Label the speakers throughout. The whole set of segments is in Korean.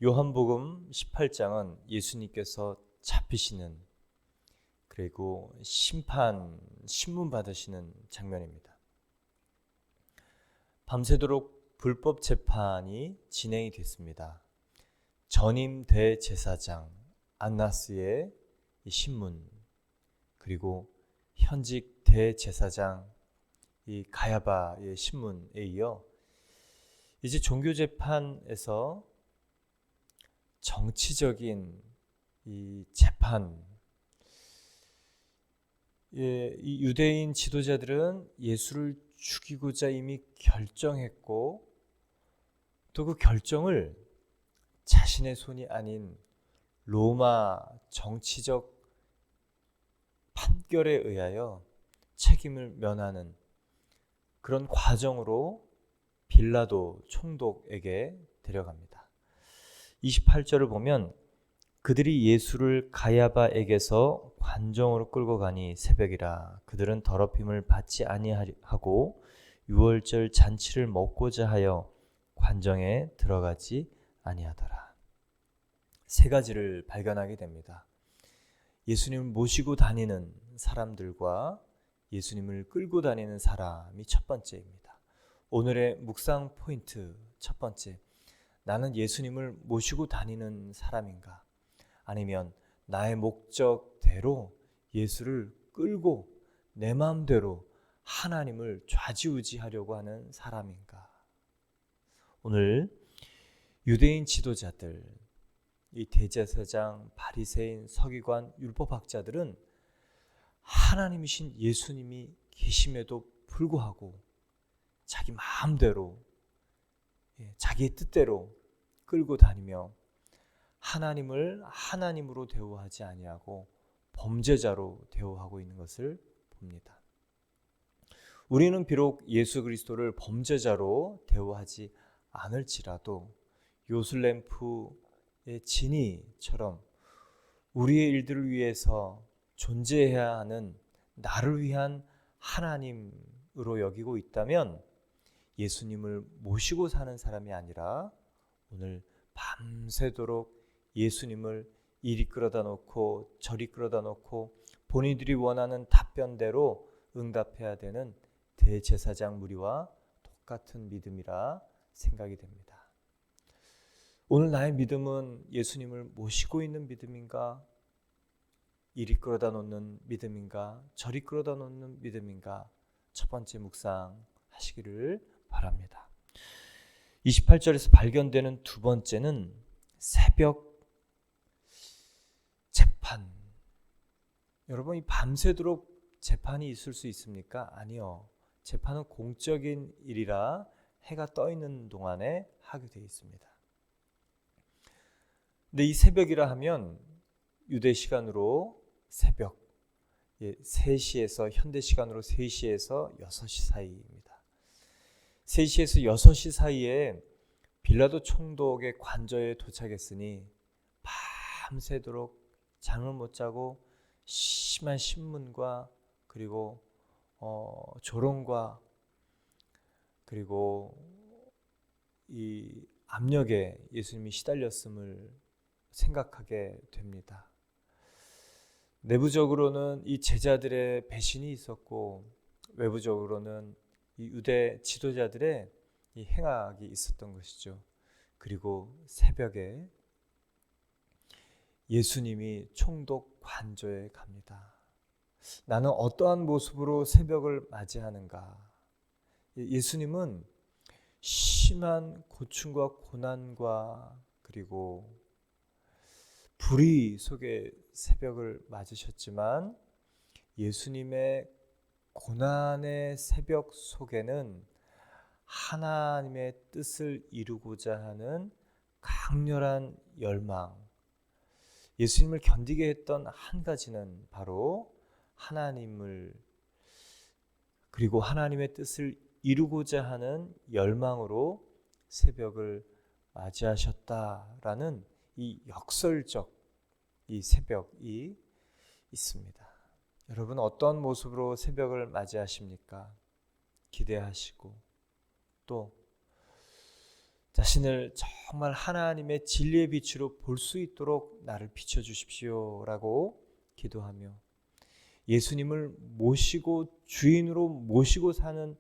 Speaker 1: 요한복음 18장은 예수님께서 잡히시는 그리고 신문 받으시는 장면입니다. 밤새도록 불법 재판이 진행이 됐습니다. 전임 대제사장 안나스의 신문, 그리고 현직 대제사장 이 가야바의 신문에 이어 이제 종교재판에서 정치적인 이 재판, 이 유대인 지도자들은 예수를 죽이고자 이미 결정했고, 또 그 결정을 자신의 손이 아닌 로마 정치적 판결에 의하여 책임을 면하는 그런 과정으로 빌라도 총독에게 데려갑니다. 28절을 보면 그들이 예수를 가야바에게서 관정으로 끌고 가니 새벽이라. 그들은 더럽힘을 받지 아니하고 유월절 잔치를 먹고자 하여 관정에 들어가지 아니하더라. 세 가지를 발견하게 됩니다. 예수님을 모시고 다니는 사람들과 예수님을 끌고 다니는 사람이 첫 번째입니다. 오늘의 묵상 포인트 첫 번째, 나는 예수님을 모시고 다니는 사람인가? 아니면 나의 목적대로 예수를 끌고 내 마음대로 하나님을 좌지우지하려고 하는 사람인가? 오늘 유대인 지도자들, 이 대제사장, 바리새인, 서기관, 율법학자들은 하나님이신 예수님이 계심에도 불구하고 자기 마음대로, 자기의 뜻대로 끌고 다니며 하나님을 하나님으로 대우하지 아니하고 범죄자로 대우하고 있는 것을 봅니다. 우리는 비록 예수 그리스도를 범죄자로 대우하지 않을지라도 요술램프의 진이처럼 우리의 일들을 위해서 존재해야 하는 나를 위한 하나님으로 여기고 있다면 예수님을 모시고 사는 사람이 아니라 오늘 밤새도록 예수님을 이리 끌어다 놓고 저리 끌어다 놓고 본인들이 원하는 답변대로 응답해야 되는 대제사장 무리와 똑같은 믿음이라 생각이 됩니다. 오늘 나의 믿음은 예수님을 모시고 있는 믿음인가? 이리 끌어다 놓는 믿음인가? 저리 끌어다 놓는 믿음인가? 첫 번째 묵상하시기를 바랍니다. 28절에서 발견되는 두 번째는 새벽 재판. 여러분, 이 밤새도록 재판이 있을 수 있습니까? 아니요. 재판은 공적인 일이라 해가 떠 있는 동안에 하게 되어 있습니다. 근데 이 새벽이라 하면 유대 시간으로 새벽 3시에서 현대 시간으로 3시에서 6시 사이입니다. 3시에서 6시 사이에 빌라도 총독의 관저에 도착했으니 밤새도록 잠을 못 자고 심한 신문과 그리고 조롱과 그리고 이 압력에 예수님이 시달렸음을 생각하게 됩니다. 내부적으로는 이 제자들의 배신이 있었고 외부적으로는 이 유대 지도자들의 이 행악이 있었던 것이죠. 그리고 새벽에 예수님이 총독 관저에 갑니다. 나는 어떠한 모습으로 새벽을 맞이하는가? 예수님은 심한 고충과 고난과 그리고 불의 속에 새벽을 맞으셨지만 예수님의 고난의 새벽 속에는 하나님의 뜻을 이루고자 하는 강렬한 열망, 예수님을 견디게 했던 한 가지는 바로 하나님을 그리고 하나님의 뜻을 이루고자 하는 열망으로 새벽을 맞이하셨다라는 이 역설적 이 새벽이 있습니다. 여러분, 어떤 모습으로 새벽을 맞이하십니까? 기대하시고 또 자신을 정말 하나님의 진리의 빛으로 볼 수 있도록 나를 비춰주십시오라고 기도하며 예수님을 모시고 주인으로 모시고 사는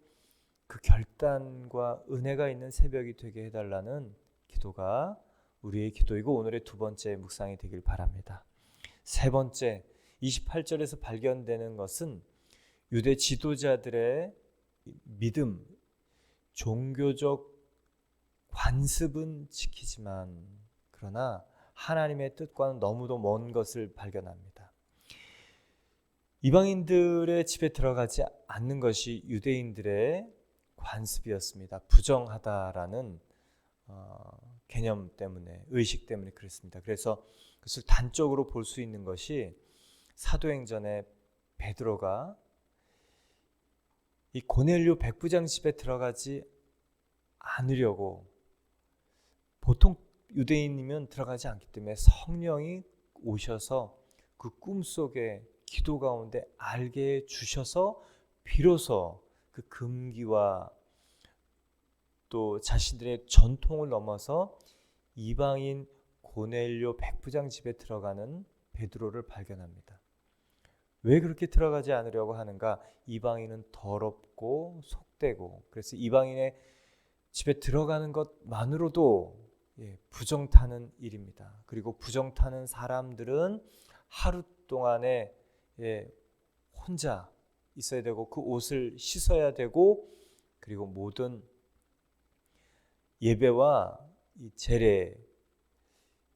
Speaker 1: 그 결단과 은혜가 있는 새벽이 되게 해달라는 기도가 우리의 기도이고 오늘의 두 번째 묵상이 되길 바랍니다. 세 번째, 28절에서 발견되는 것은 유대 지도자들의 믿음, 종교적 관습은 지키지만 그러나 하나님의 뜻과는 너무도 먼 것을 발견합니다. 이방인들의 집에 들어가지 않는 것이 유대인들의 관습이었습니다. 부정하다라는 개념 때문에, 의식 때문에 그렇습니다. 그래서 그것을 단적으로 볼 수 있는 것이 사도행전에 베드로가 이 고넬료 백부장 집에 들어가지 않으려고, 보통 유대인이면 들어가지 않기 때문에 성령이 오셔서 그 꿈속에 기도 가운데 알게 해 주셔서 비로소 그 금기와 또 자신들의 전통을 넘어서 이방인 고넬료 백부장 집에 들어가는 베드로를 발견합니다. 왜 그렇게 들어가지 않으려고 하는가? 이방인은 더럽고 속되고, 그래서 이방인의 집에 들어가는 것만으로도 부정 타는 일입니다. 그리고 부정 타는 사람들은 하루 동안에 혼자 있어야 되고 그 옷을 씻어야 되고, 그리고 모든 예배와 이 제례,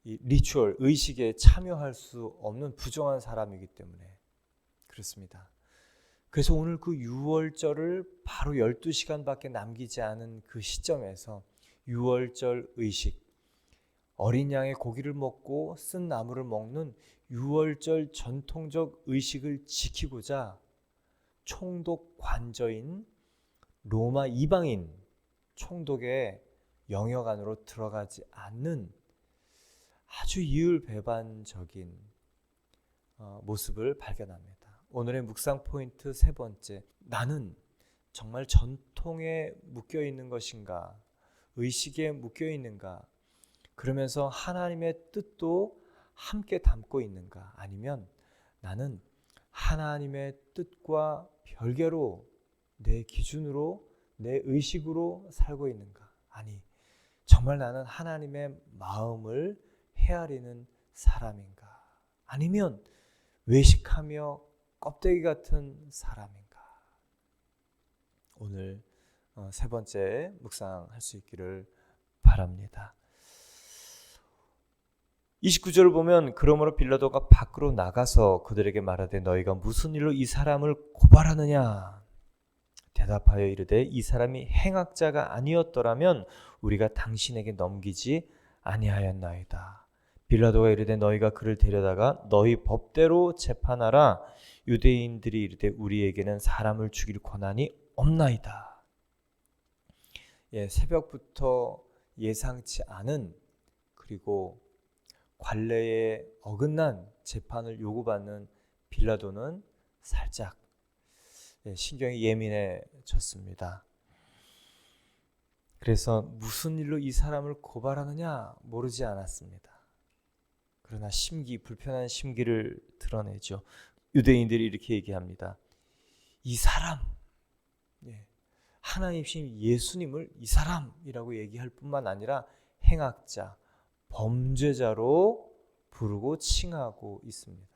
Speaker 1: 이 리추얼, 의식에 참여할 수 없는 부정한 사람이기 때문에 그렇습니다. 그래서 오늘 그 유월절을 바로 12시간밖에 남기지 않은 그 시점에서 유월절 의식, 어린 양의 고기를 먹고 쓴 나물을 먹는 유월절 전통적 의식을 지키고자 총독 관저인 로마 이방인 총독의 영역 안으로 들어가지 않는 아주 이율배반적인 모습을 발견합니다. 오늘의 묵상 포인트 세 번째, 나는 정말 전통에 묶여 있는 것인가, 의식에 묶여 있는가, 그러면서 하나님의 뜻도 함께 담고 있는가, 아니면 나는 하나님의 뜻과 별개로 내 기준으로 내 의식으로 살고 있는가, 아니 정말 나는 하나님의 마음을 헤아리는 사람인가, 아니면 외식하며 껍데기 같은 사람인가. 오늘 세 번째 묵상할 수 있기를 바랍니다. 29절을 보면 그러므로 빌라도가 밖으로 나가서 그들에게 말하되 너희가 무슨 일로 이 사람을 고발하느냐. 대답하여 이르되 이 사람이 행악자가 아니었더라면 우리가 당신에게 넘기지 아니하였나이다. 빌라도가 이르되 너희가 그를 데려다가 너희 법대로 재판하라. 유대인들이 이르되 우리에게는 사람을 죽일 권한이 없나이다. 새벽부터 예상치 않은, 그리고 관례에 어긋난 재판을 요구받는 빌라도는 살짝 신경이 예민해졌습니다. 그래서 무슨 일로 이 사람을 고발하느냐 모르지 않았습니다. 그러나 불편한 심기를 드러내죠. 유대인들이 이렇게 얘기합니다. 이 사람, 하나님이신 예수님을 이 사람이라고 얘기할 뿐만 아니라 행악자, 범죄자로 부르고 칭하고 있습니다.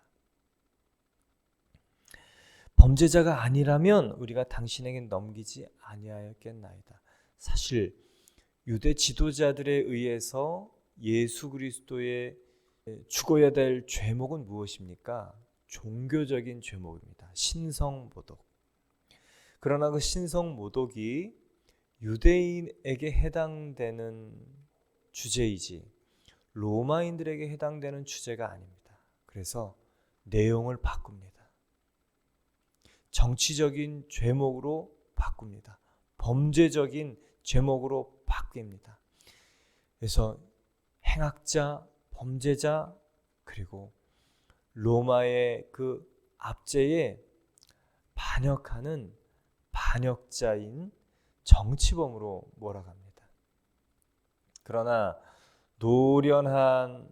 Speaker 1: 범죄자가 아니라면 우리가 당신에게 넘기지 아니하였겠나이다. 사실 유대 지도자들에 의해서 예수 그리스도의 죽어야 될 죄목은 무엇입니까? 종교적인 죄목입니다. 신성모독. 그러나 그 신성모독이 유대인에게 해당되는 주제이지 로마인들에게 해당되는 주제가 아닙니다. 그래서 내용을 바꿉니다. 정치적인 죄목으로 바꿉니다. 범죄적인 죄목으로 바뀝니다. 그래서 행악자, 범죄자, 그리고 로마의 그 압제에 반역하는 반역자인 정치범으로 몰아갑니다. 그러나 노련한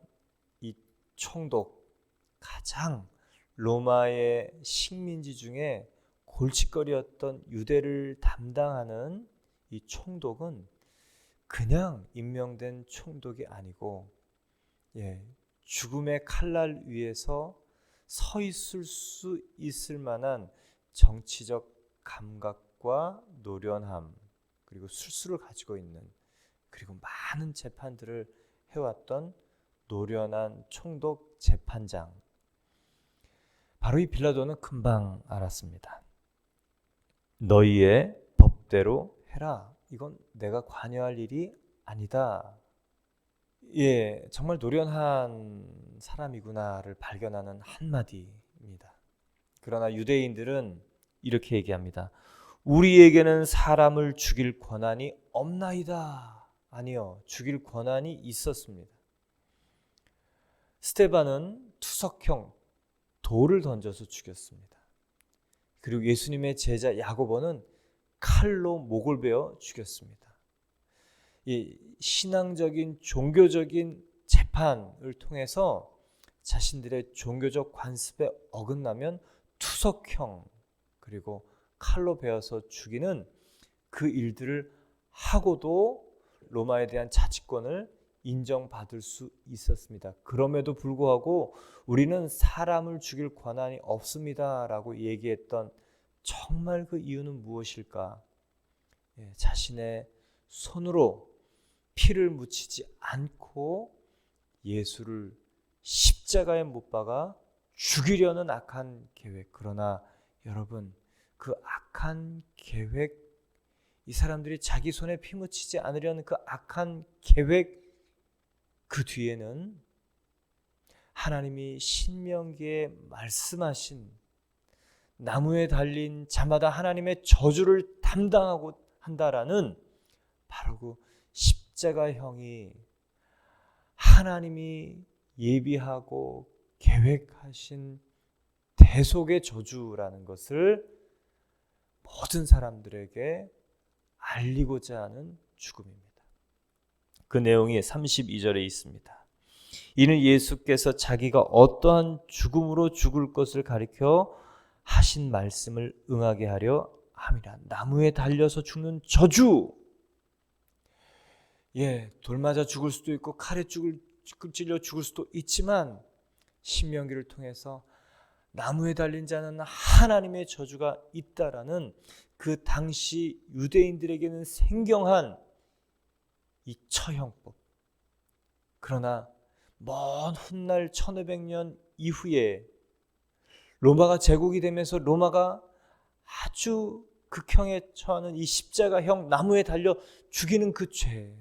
Speaker 1: 이 총독, 가장 로마의 식민지 중에 골칫거리였던 유대를 담당하는 이 총독은 그냥 임명된 총독이 아니고 죽음의 칼날 위에서 서 있을 수 있을 만한 정치적 감각과 노련함, 그리고 술수를 가지고 있는, 그리고 많은 재판들을 해왔던 노련한 총독 재판장, 바로 이 빌라도는 금방 알았습니다. 너희의 법대로 해라. 이건 내가 관여할 일이 아니다. 정말 노련한 사람이구나를 발견하는 한마디입니다. 그러나 유대인들은 이렇게 얘기합니다. 우리에게는 사람을 죽일 권한이 없나이다. 아니요, 죽일 권한이 있었습니다. 스데반은 투석형 돌을 던져서 죽였습니다. 그리고 예수님의 제자 야고보는 칼로 목을 베어 죽였습니다. 이 신앙적인 종교적인 재판을 통해서 자신들의 종교적 관습에 어긋나면 투석형, 그리고 칼로 베어서 죽이는 그 일들을 하고도 로마에 대한 자치권을 인정받을 수 있었습니다. 그럼에도 불구하고 우리는 사람을 죽일 권한이 없습니다라고 얘기했던 정말 그 이유는 무엇일까? 자신의 손으로 피를 묻히지 않고 예수를 십자가에 못 박아 죽이려는 악한 계획. 그러나 여러분, 그 악한 계획, 이 사람들이 자기 손에 피 묻히지 않으려는 그 악한 계획, 그 뒤에는 하나님이 신명기에 말씀하신 나무에 달린 자마다 하나님의 저주를 담당하고 한다라는 바로 그 십자가형이 하나님이 예비하고 계획하신 대속의 저주라는 것을 모든 사람들에게 알리고자 하는 죽음입니다. 그 내용이 32절에 있습니다. 이는 예수께서 자기가 어떠한 죽음으로 죽을 것을 가리켜 하신 말씀을 응하게 하려 함이라. 나무에 달려서 죽는 저주. 돌 맞아 죽을 수도 있고 칼에 찔려 죽을 수도 있지만 신명기를 통해서 나무에 달린 자는 하나님의 저주가 있다라는 그 당시 유대인들에게는 생경한 이 처형법. 그러나 먼 훗날 1500년 이후에 로마가 제국이 되면서 로마가 아주 극형에 처하는 이 십자가형 나무에 달려 죽이는 그 죄를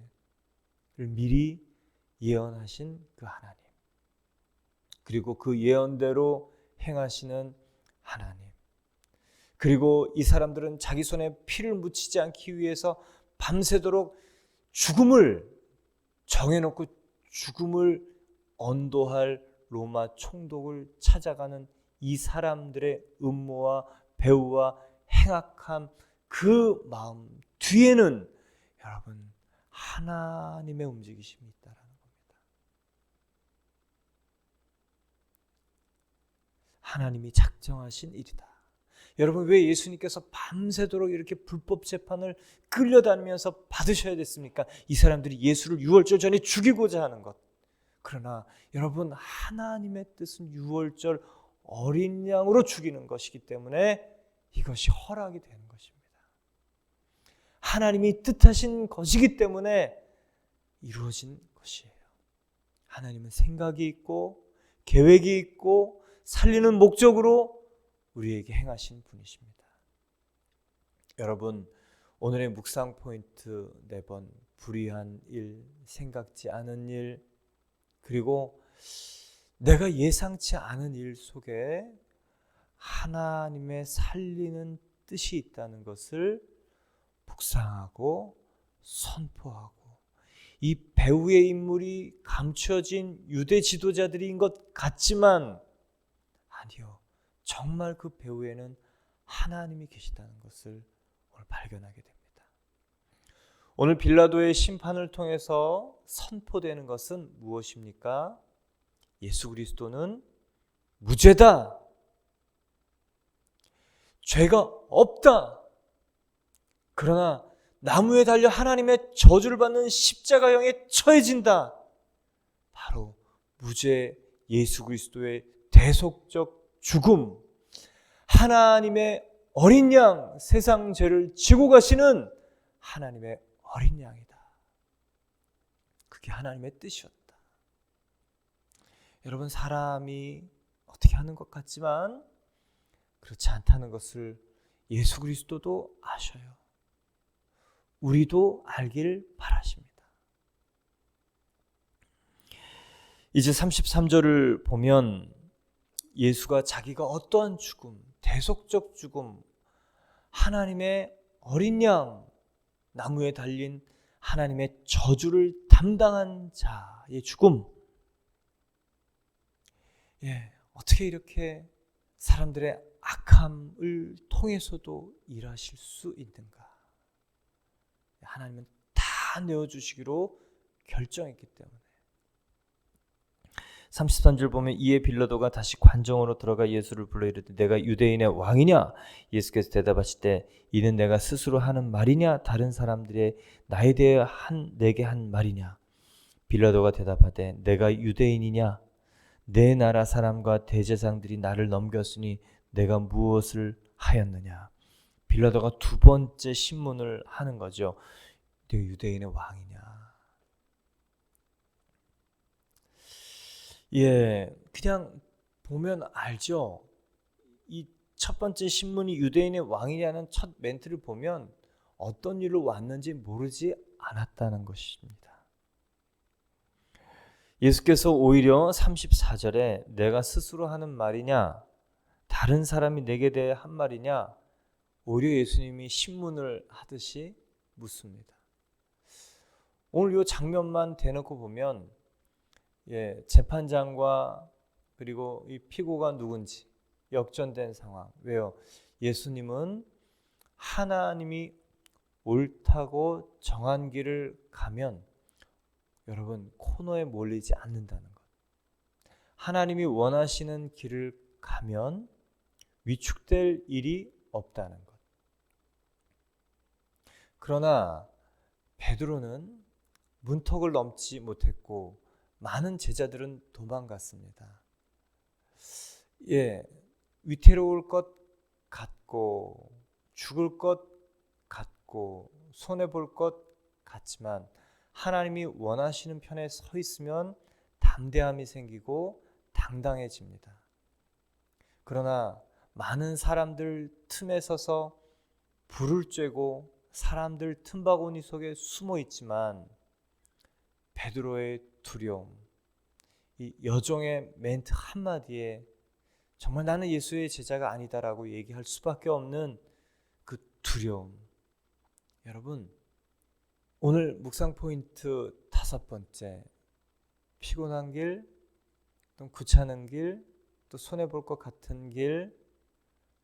Speaker 1: 미리 예언하신 그 하나님, 그리고 그 예언대로 행하시는 하나님, 그리고 이 사람들은 자기 손에 피를 묻히지 않기 위해서 밤새도록 죽음을 정해놓고 죽음을 언도할 로마 총독을 찾아가는 이 사람들의 음모와 배후와 행악한 그 마음 뒤에는 여러분 하나님의 움직이심이 있다라는 겁니다. 하나님이 작정하신 일이다. 여러분, 왜 예수님께서 밤새도록 이렇게 불법 재판을 끌려다니면서 받으셔야 됐습니까? 이 사람들이 예수를 유월절 전에 죽이고자 하는 것. 그러나 여러분, 하나님의 뜻은 유월절 어린 양으로 죽이는 것이기 때문에 이것이 허락이 되는 것입니다. 하나님이 뜻하신 것이기 때문에 이루어진 것이에요. 하나님은 생각이 있고 계획이 있고 살리는 목적으로 우리에게 행하신 분이십니다. 여러분, 오늘의 묵상 포인트 4번, 불의한 일, 생각지 않은 일, 그리고 내가 예상치 않은 일 속에 하나님의 살리는 뜻이 있다는 것을 묵상하고 선포하고, 이 배후의 인물이 감춰진 유대 지도자들인 것 같지만 아니요, 정말 그 배후에는 하나님이 계시다는 것을 오늘 발견하게 됩니다. 오늘 빌라도의 심판을 통해서 선포되는 것은 무엇입니까? 예수 그리스도는 무죄다. 죄가 없다. 그러나 나무에 달려 하나님의 저주를 받는 십자가형에 처해진다. 바로 무죄 예수 그리스도의 대속적 죽음, 하나님의 어린 양, 세상 죄를 지고 가시는 하나님의 어린 양이다. 그게 하나님의 뜻이었다. 여러분, 사람이 어떻게 하는 것 같지만 그렇지 않다는 것을 예수 그리스도도 아셔요. 우리도 알길 바라십니다. 이제 33절을 보면 예수가 자기가 어떠한 죽음, 대속적 죽음, 하나님의 어린 양, 나무에 달린 하나님의 저주를 담당한 자의 죽음. 어떻게 이렇게 사람들의 악함을 통해서도 일하실 수 있는가? 하나님은 다 내어주시기로 결정했기 때문에. 33절 보면 이에 빌라도가 다시 관정으로 들어가 예수를 불러 이르되 내가 유대인의 왕이냐? 예수께서 대답하시되 이는 내가 스스로 하는 말이냐? 다른 사람들의 나에 대해 내게 한 말이냐? 빌라도가 대답하되 내가 유대인이냐? 내 나라 사람과 대제사장들이 나를 넘겼으니 내가 무엇을 하였느냐? 빌라도가 두 번째 신문을 하는 거죠. 내가 유대인의 왕이냐? 그냥 보면 알죠. 이 첫 번째 신문이 유대인의 왕이냐는 첫 멘트를 보면 어떤 일로 왔는지 모르지 않았다는 것입니다. 예수께서 오히려 34절에 내가 스스로 하는 말이냐, 다른 사람이 내게 대해 한 말이냐, 오히려 예수님이 신문을 하듯이 묻습니다. 오늘 이 장면만 대놓고 보면 재판장과 그리고 이 피고가 누군지 역전된 상황. 왜요? 예수님은 하나님이 옳다고 정한 길을 가면 여러분 코너에 몰리지 않는다는 것. 하나님이 원하시는 길을 가면 위축될 일이 없다는 것. 그러나 베드로는 문턱을 넘지 못했고 많은 제자들은 도망갔습니다. 위태로울 것 같고 죽을 것 같고 손해볼 것 같지만 하나님이 원하시는 편에 서 있으면 담대함이 생기고 당당해집니다. 그러나 많은 사람들 틈에 서서 불을 쬐고 사람들 틈바구니 속에 숨어 있지만 베드로의 두려움, 이 여종의 멘트 한마디에 정말 나는 예수의 제자가 아니다라고 얘기할 수밖에 없는 그 두려움. 여러분, 오늘 묵상 포인트 5번째, 피곤한 길, 또 귀찮은 길, 또 손해볼 것 같은 길,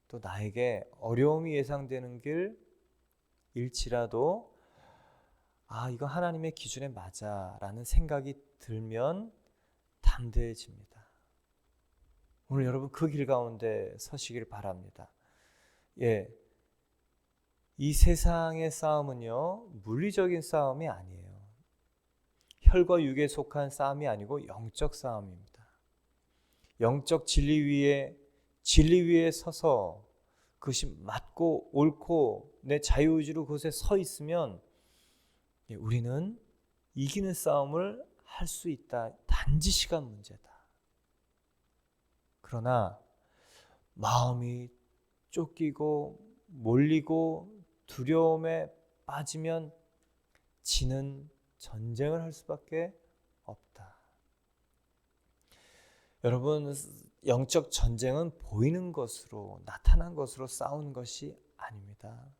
Speaker 1: 또 나에게 어려움이 예상되는 길일지라도 이거 하나님의 기준에 맞아 라는 생각이 들면 담대해집니다. 오늘 여러분 그 길 가운데 서시길 바랍니다. 이 세상의 싸움은요, 물리적인 싸움이 아니에요. 혈과 육에 속한 싸움이 아니고 영적 싸움입니다. 영적 진리 위에 서서 그것이 맞고 옳고 내 자유의지로 그것에 서 있으면 우리는 이기는 싸움을 할 수 있다. 단지 시간 문제다. 그러나 마음이 쫓기고 몰리고 두려움에 빠지면 지는 전쟁을 할 수밖에 없다. 여러분, 영적 전쟁은 보이는 것으로, 나타난 것으로 싸우는 것이 아닙니다.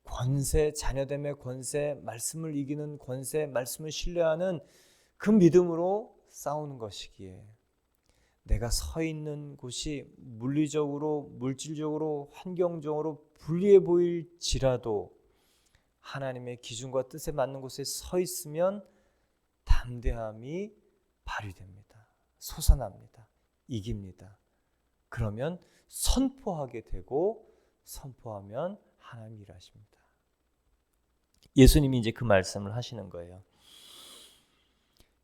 Speaker 1: 권세, 자녀됨의 권세, 말씀을 이기는 권세, 말씀을 신뢰하는 그 믿음으로 싸우는 것이기에 내가 서 있는 곳이 물리적으로, 물질적으로, 환경적으로 불리해 보일지라도 하나님의 기준과 뜻에 맞는 곳에 서 있으면 담대함이 발휘됩니다. 솟아납니다. 이깁니다. 그러면 선포하게 되고 선포하면 하나님이 일하십니다. 예수님이 이제 그 말씀을 하시는 거예요.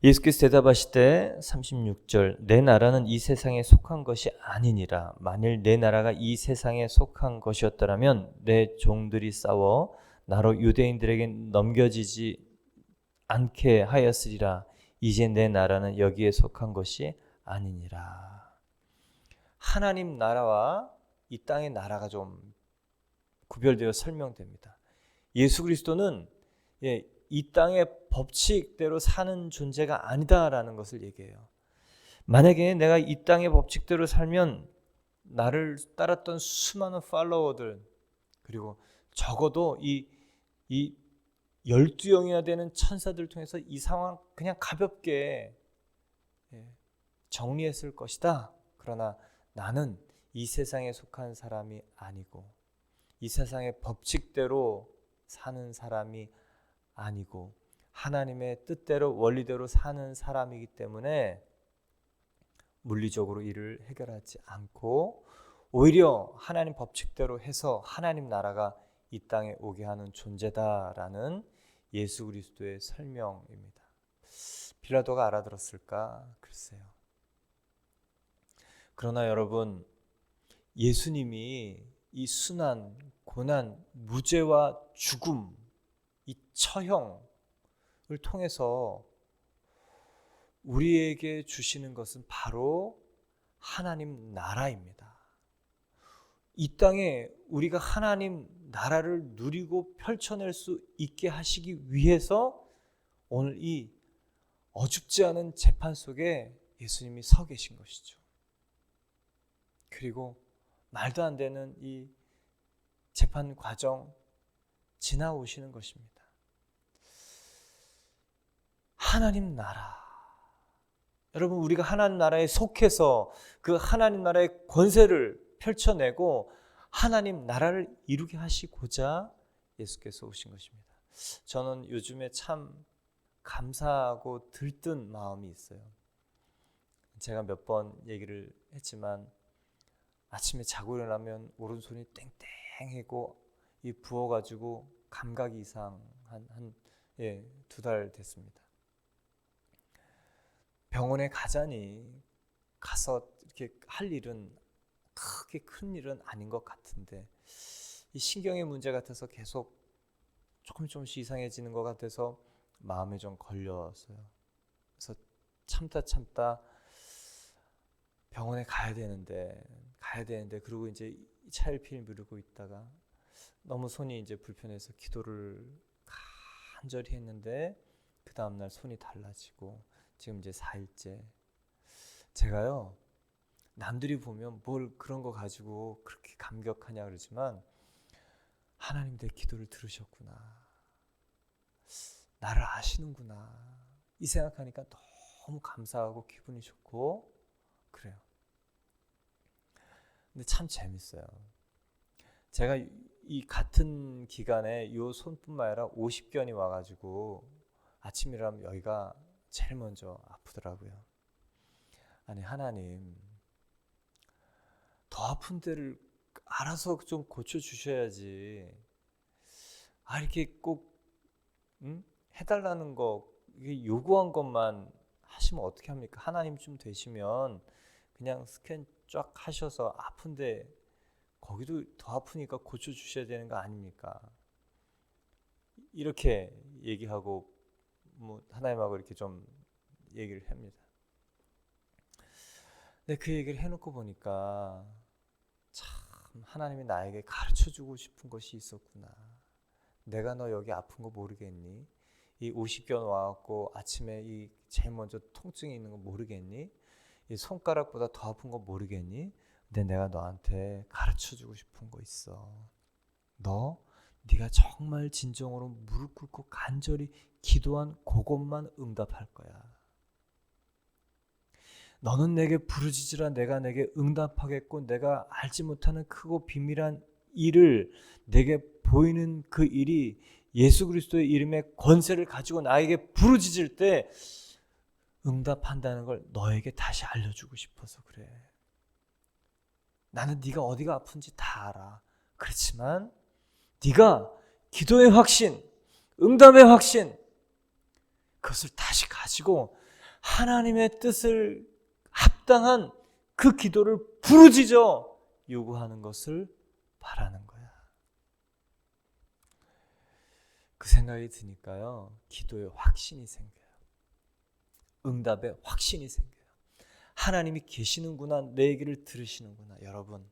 Speaker 1: 예수께서 대답하실 때 36절 내 나라는 이 세상에 속한 것이 아니니라. 만일 내 나라가 이 세상에 속한 것이었더라면 내 종들이 싸워 나로 유대인들에게 넘겨지지 않게 하였으리라. 이제 내 나라는 여기에 속한 것이 아니니라. 하나님 나라와 이 땅의 나라가 좀 구별되어 설명됩니다. 예수 그리스도는 이 땅의 법칙대로 사는 존재가 아니다라는 것을 얘기해요. 만약에 내가 이 땅의 법칙대로 살면 나를 따랐던 수많은 팔로워들, 그리고 적어도 이 12영이나 되는 천사들 통해서 이 상황 그냥 가볍게 정리했을 것이다. 그러나 나는 이 세상에 속한 사람이 아니고 이 세상의 법칙대로 사는 사람이 아니고 하나님의 뜻대로 원리대로 사는 사람이기 때문에 물리적으로 일을 해결하지 않고 오히려 하나님 법칙대로 해서 하나님 나라가 이 땅에 오게 하는 존재다라는 예수 그리스도의 설명입니다. 빌라도가 알아들었을까? 글쎄요. 그러나 여러분, 예수님이 이 순환, 고난, 무죄와 죽음, 이 처형을 통해서 우리에게 주시는 것은 바로 하나님 나라입니다. 이 땅에 우리가 하나님 나라를 누리고 펼쳐낼 수 있게 하시기 위해서 오늘 이 어줍지 않은 재판 속에 예수님이 서 계신 것이죠. 그리고 말도 안 되는 이 재판 과정 지나오시는 것입니다. 하나님 나라. 여러분, 우리가 하나님 나라에 속해서 그 하나님 나라의 권세를 펼쳐내고 하나님 나라를 이루게 하시고자 예수께서 오신 것입니다. 저는 요즘에 참 감사하고 들뜬 마음이 있어요. 제가 몇 번 얘기를 했지만 아침에 자고 일어나면 오른손이 땡땡하고 이 부어가지고 감각이 이상 한 2달 됐습니다. 병원에 가자니 가서 이렇게 할 일은 크게 큰 일은 아닌 것 같은데 이 신경의 문제 같아서 계속 조금씩 이상해지는 것 같아서 마음에 좀 걸렸어요. 그래서 참다 병원에 가야 되는데 그리고 이제 차일피일 미루고 있다가 너무 손이 이제 불편해서 기도를 간절히 했는데 그 다음날 손이 달라지고 지금 이제 4일째. 제가요, 남들이 보면 뭘 그런 거 가지고 그렇게 감격하냐 그러지만 하나님 내 기도를 들으셨구나, 나를 아시는구나, 이 생각하니까 너무 감사하고 기분이 좋고 그래요. 근데 참 재밌어요. 제가 이 같은 기간에 요 손뿐만 아니라 50견이 와가지고 아침 일어나면 여기가 제일 먼저 아프더라고요. 아니, 하나님 더 아픈 데를 알아서 좀 고쳐주셔야지. 이렇게 꼭 해달라는 거, 이게 요구한 것만 하시면 어떻게 합니까? 하나님 좀 되시면 그냥 스캔 쫙 하셔서 아픈데 거기도 더 아프니까 고쳐주셔야 되는 거 아닙니까? 이렇게 얘기하고 하나님하고 이렇게 좀 얘기를 합니다. 근데 그 얘기를 해놓고 보니까 참 하나님이 나에게 가르쳐주고 싶은 것이 있었구나. 내가 너 여기 아픈 거 모르겠니? 이 50견 와갖고 아침에 이 제일 먼저 통증이 있는 거 모르겠니? 이 손가락보다 더 아픈 거 모르겠니? 근데 내가 너한테 가르쳐주고 싶은 거 있어. 네가 정말 진정으로 무릎 꿇고 간절히 기도한 그것만 응답할 거야. 너는 내게 부르짖으라 내가 내게 응답하겠고 내가 알지 못하는 크고 비밀한 일을 내게 보이는 그 일이 예수 그리스도의 이름의 권세를 가지고 나에게 부르짖을 때 응답한다는 걸 너에게 다시 알려주고 싶어서 그래. 나는 네가 어디가 아픈지 다 알아. 그렇지만 네가 기도의 확신, 응답의 확신, 그것을 다시 가지고 하나님의 뜻을 합당한 그 기도를 부르짖어 요구하는 것을 바라는 거야. 그 생각이 드니까요, 기도의 확신이 생겨요. 응답의 확신이 생겨요. 하나님이 계시는구나, 내 얘기를 들으시는구나. 여러분,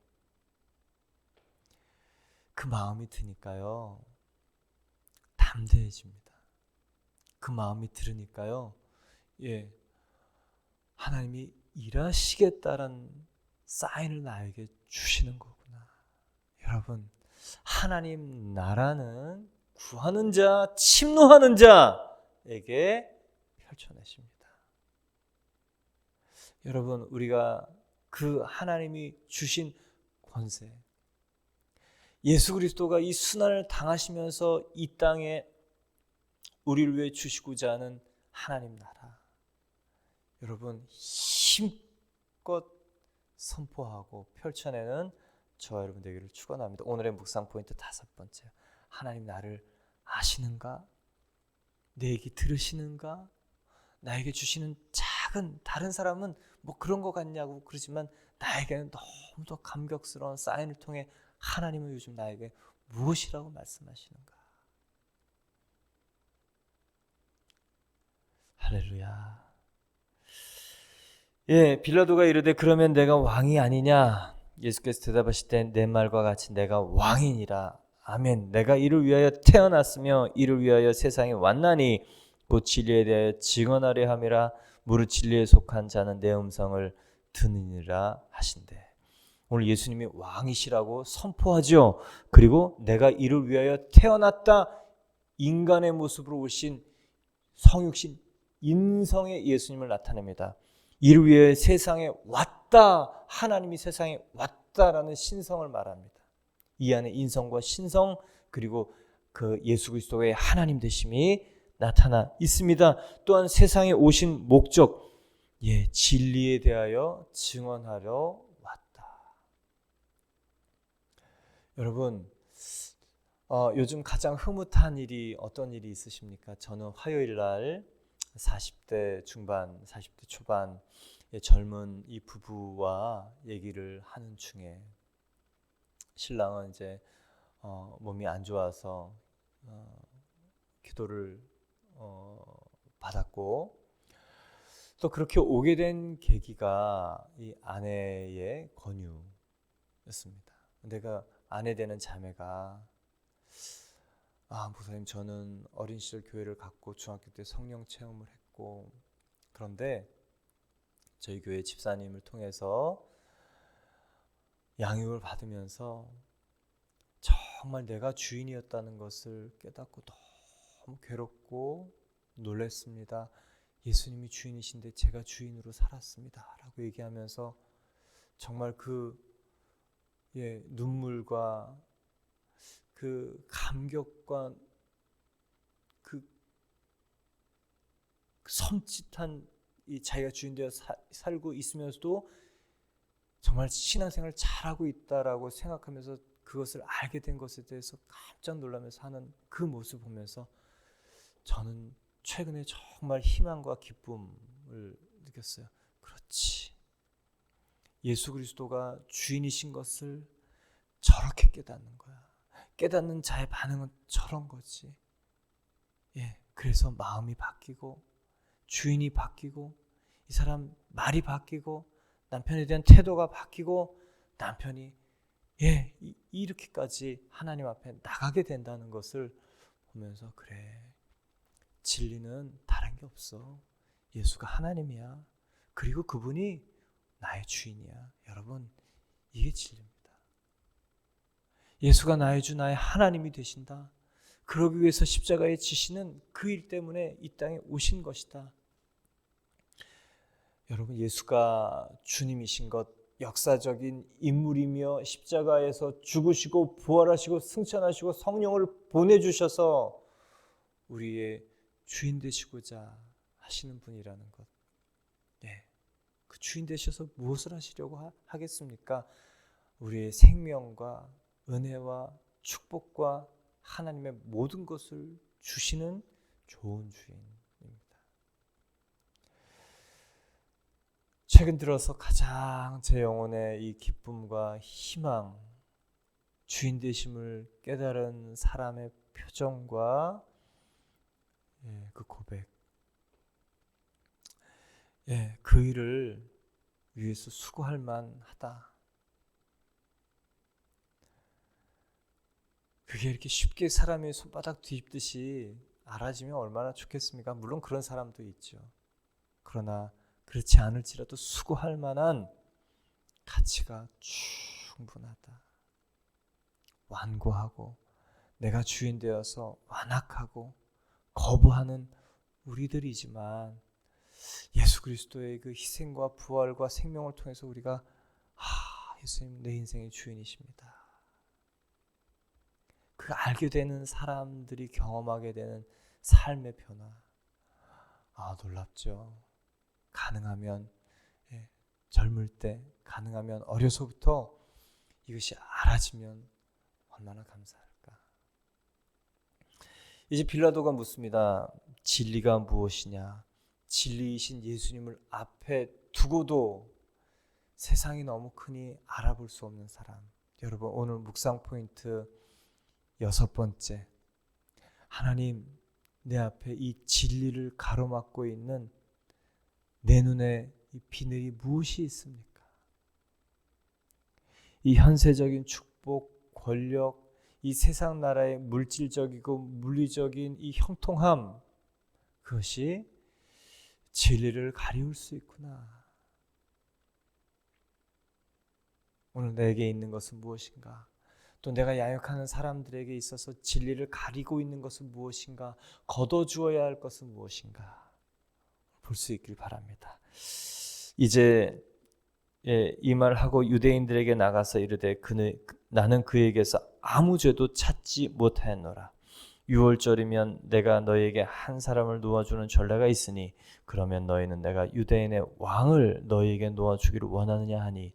Speaker 1: 그 마음이 드니까요, 담대해집니다. 그 마음이 들으니까요, 하나님이 일하시겠다는 사인을 나에게 주시는 거구나. 여러분, 하나님 나라는 구하는 자, 침노하는 자에게 펼쳐내십니다. 여러분, 우리가 그 하나님이 주신 권세, 예수 그리스도가 이 순환을 당하시면서 이 땅에 우리를 위해 주시고자 하는 하나님 나라, 여러분 힘껏 선포하고 펼쳐내는 저와 여러분 되기를 축원합니다. 오늘의 묵상 포인트 5번째, 하나님 나를 아시는가? 내 얘기 들으시는가? 나에게 주시는 작은, 다른 사람은 뭐 그런 것 같냐고 그러지만 나에게는 너무도 감격스러운 사인을 통해 하나님은 요즘 나에게 무엇이라고 말씀하시는가? 할렐루야. 빌라도가 이르되 그러면 내가 왕이 아니냐? 예수께서 대답하실 때 내 말과 같이 내가 왕이니라. 아멘. 내가 이를 위하여 태어났으며 이를 위하여 세상에 왔나니 곧 진리에 대하여 증언하려 함이라. 무릇 진리에 속한 자는 내 음성을 듣느니라 하신대. 오늘 예수님이 왕이시라고 선포하죠. 그리고 내가 이를 위하여 태어났다. 인간의 모습으로 오신 성육신 인성의 예수님을 나타냅니다. 이를 위해 세상에 왔다. 하나님이 세상에 왔다라는 신성을 말합니다. 이 안에 인성과 신성, 그리고 그 예수 그리스도의 하나님 되심이 나타나 있습니다. 또한 세상에 오신 목적, 진리에 대하여 증언하려 왔다. 여러분, 요즘 가장 흐뭇한 일이 어떤 일이 있으십니까? 저는 화요일 날 40대 중반, 40대 초반 젊은 이 부부와 얘기를 하는 중에 신랑은 이제 몸이 안 좋아서 기도를 받았고, 또 그렇게 오게 된 계기가 이 아내의 권유였습니다. 내가 아내 되는 자매가 목사님, 저는 어린 시절 교회를 갔고 중학교 때 성령 체험을 했고, 그런데 저희 교회 집사님을 통해서 양육을 받으면서 정말 내가 주인이었다는 것을 깨닫고 너무 괴롭고 놀랐습니다. 예수님이 주인이신데 제가 주인으로 살았습니다 라고 얘기하면서 정말 그 눈물과 그 감격과 그 섬찟한 이 자기가 주인되어 살고 있으면서도 정말 신앙생활을 잘하고 있다라고 생각하면서 그것을 알게 된 것에 대해서 깜짝 놀라면서 하는 그 모습을 보면서 저는 최근에 정말 희망과 기쁨을 느꼈어요. 그렇지, 예수 그리스도가 주인이신 것을 저렇게 깨닫는 거야. 깨닫는 자의 반응은 저런 거지. 그래서 마음이 바뀌고 주인이 바뀌고 이 사람 말이 바뀌고 남편에 대한 태도가 바뀌고 남편이 이렇게까지 하나님 앞에 나가게 된다는 것을 보면서, 그래, 진리는 다른 게 없어. 예수가 하나님이야. 그리고 그분이 나의 주인이야. 여러분, 이게 진리입니다. 예수가 나의 주, 나의 하나님이 되신다. 그러기 위해서 십자가에 지시는 그 일 때문에 이 땅에 오신 것이다. 여러분, 예수가 주님이신 것, 역사적인 인물이며 십자가에서 죽으시고 부활하시고 승천하시고 성령을 보내주셔서 우리의 주인 되시고자 하시는 분이라는 것. 네. 그 주인 되셔서 무엇을 하시려고 하겠습니까? 우리의 생명과 은혜와 축복과 하나님의 모든 것을 주시는 좋은 주인입니다. 최근 들어서 가장 제 영혼의 이 기쁨과 희망, 주인 되심을 깨달은 사람의 표정과 그 고백, 그 일을 위해서 수고할 만하다. 그게 이렇게 쉽게 사람이 손바닥 뒤집듯이 알아지면 얼마나 좋겠습니까? 물론 그런 사람도 있죠. 그러나 그렇지 않을지라도 수고할 만한 가치가 충분하다. 완고하고 내가 주인 되어서 완악하고 거부하는 우리들이지만 예수 그리스도의 그 희생과 부활과 생명을 통해서 우리가 예수님 내 인생의 주인이십니다. 그 알게 되는 사람들이 경험하게 되는 삶의 변화. 놀랍죠. 가능하면 젊을 때, 가능하면 어려서부터 이것이 알아지면 얼마나 감사할까. 이제 빌라도가 묻습니다. 진리가 무엇이냐? 진리이신 예수님을 앞에 두고도 세상이 너무 크니 알아볼 수 없는 사람. 여러분, 오늘 묵상 포인트 6번째. 하나님, 내 앞에 이 진리를 가로막고 있는 내 눈에 이 비늘이 무엇이 있습니까? 이 현세적인 축복, 권력, 이 세상 나라의 물질적이고 물리적인 이 형통함, 그것이 진리를 가리울 수 있구나. 오늘 내게 있는 것은 무엇인가? 또 내가 양육하는 사람들에게 있어서 진리를 가리고 있는 것은 무엇인가? 걷어주어야 할 것은 무엇인가? 볼 수 있길 바랍니다. 이제 이 말하고 유대인들에게 나가서 이르되 나는 그에게서 아무 죄도 찾지 못하였노라. 6월절이면 내가 너희에게 한 사람을 놓아주는 전례가 있으니 그러면 너희는 내가 유대인의 왕을 너희에게 놓아주기를 원하느냐 하니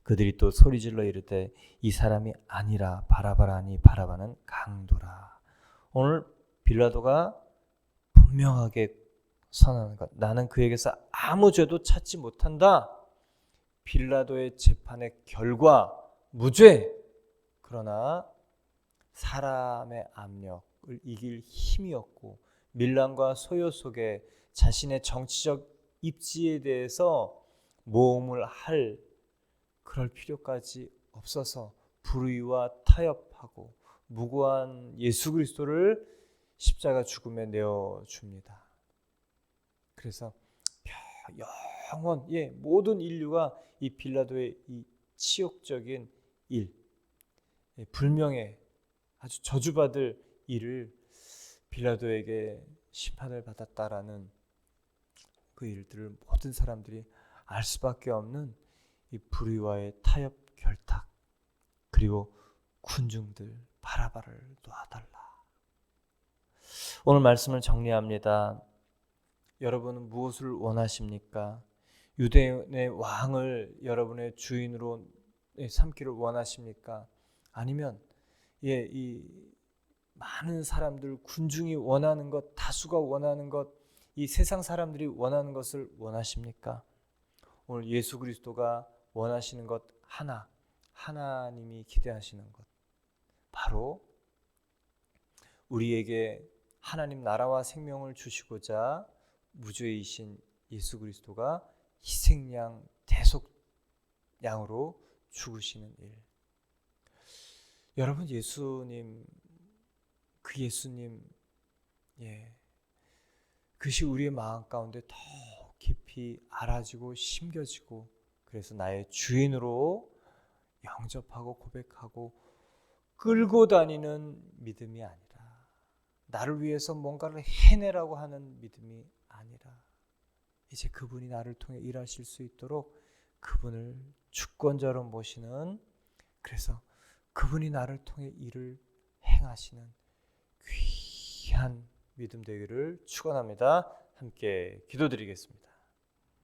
Speaker 1: 그들이 또 소리질러 이르되 이 사람이 아니라 바라바라 하니 바라바는 강도라. 오늘 빌라도가 분명하게 선언하는 것. 나는 그에게서 아무 죄도 찾지 못한다. 빌라도의 재판의 결과 무죄. 그러나 사람의 압력을 이길 힘이 없고 밀란과 소요 속에 자신의 정치적 입지에 대해서 모험을 할 그럴 필요까지 없어서 불의와 타협하고 무고한 예수 그리스도를 십자가 죽음에 내어줍니다. 그래서 영원 모든 인류가 이 빌라도의 이 치욕적인 일, 불명예, 아주 저주받을 일을 빌라도에게 심판을 받았다라는 그 일들을 모든 사람들이 알 수밖에 없는 이 불의와의 타협 결탁, 그리고 군중들 바라바를 놔달라. 오늘 말씀을 정리합니다. 여러분은 무엇을 원하십니까? 유대인의 왕을 여러분의 주인으로 삼기를 원하십니까? 아니면 이 많은 사람들, 군중이 원하는 것, 다수가 원하는 것, 이 세상 사람들이 원하는 것을 원하십니까? 오늘 예수 그리스도가 원하시는 것 하나, 하나님이 기대하시는 것, 바로 우리에게 하나님 나라와 생명을 주시고자 무죄이신 예수 그리스도가 희생양 대속양으로 죽으시는 일. 여러분, 예수님, 그 예수님, 그것이 우리의 마음 가운데 더 깊이 알아지고 심겨지고, 그래서 나의 주인으로 영접하고 고백하고 끌고 다니는 믿음이 아니라, 나를 위해서 뭔가를 해내라고 하는 믿음이 아니라, 이제 그분이 나를 통해 일하실 수 있도록 그분을 주권자로 모시는, 그래서 그분이 나를 통해 일을 행하시는 귀한 믿음 되기를 축원합니다. 함께 기도드리겠습니다.